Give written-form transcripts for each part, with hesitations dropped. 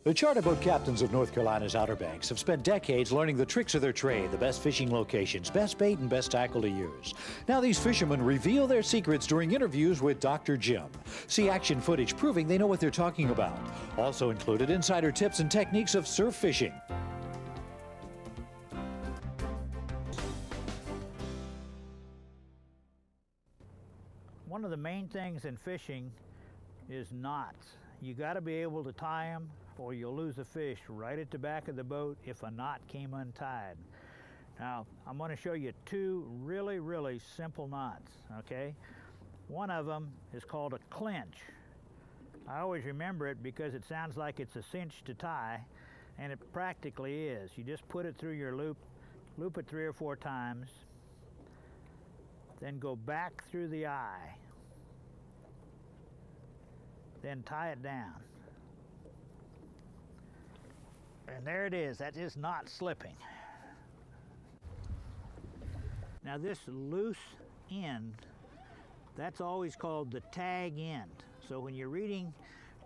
The charter boat captains of North Carolina's Outer Banks have spent decades learning the tricks of their trade, the best fishing locations, best bait, and best tackle to use. Now these fishermen reveal their secrets during interviews with Dr. Jim. See action footage proving they know what they're talking about. Also included insider tips and techniques of surf fishing. One of the main things in fishing is knots. You got to be able to tie them or you'll lose a fish right at the back of the boat if a knot came untied. Now, I'm going to show you two really simple knots, okay? One of them is called a clinch. I always remember it because it sounds like it's a cinch to tie, and it practically is. You just put it through your loop, loop it 3 or 4 times, then go back through the eye, then tie it down. And there it is. That is not slipping. Now this loose end, that's always called the tag end. So when you're reading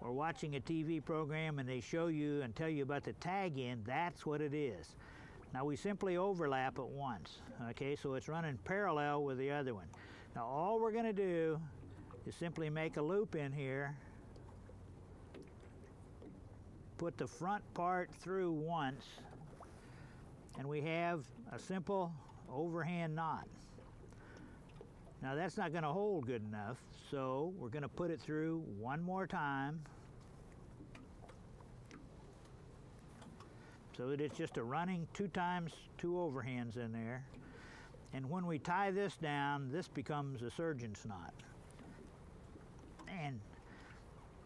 or watching a TV program and they show you and tell you about the tag end, that's what it is. Now we simply overlap it once, okay? So it's running parallel with the other one. Now all we're going to do is simply make a loop in here, put the front part through once, and we have a simple overhand knot. Now that's not going to hold good enough, so we're going to put it through one more time so that it's just a running 2 times 2 overhands in there. And when we tie this down, this becomes a surgeon's knot. And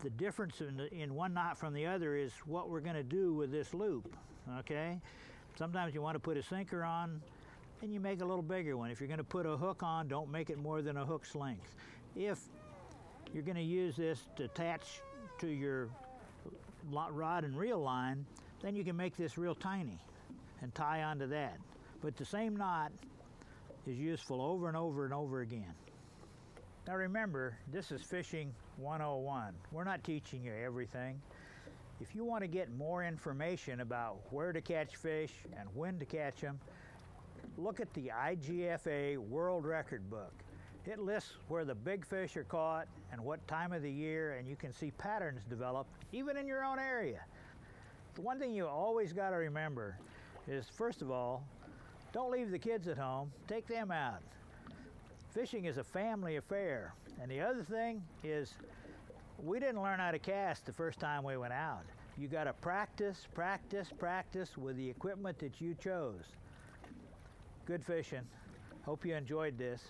the difference in one knot from the other is what we're going to do with this loop, okay? Sometimes you want to put a sinker on and you make a little bigger one. If you're going to put a hook on, don't make it more than a hook's length. If you're going to use this to attach to your rod and reel line, then you can make this real tiny and tie onto that. But the same knot is useful over and over and over again. Now remember, this is Fishing 101. We're not teaching you everything. If you want to get more information about where to catch fish and when to catch them, look at the IGFA World Record Book. It lists where the big fish are caught and what time of the year, and you can see patterns develop even in your own area. The one thing you always got to remember is, first of all, don't leave the kids at home. Take them out. Fishing is a family affair. And the other thing is, we didn't learn how to cast the first time we went out. You got to practice with the equipment that you chose. Good fishing. Hope you enjoyed this.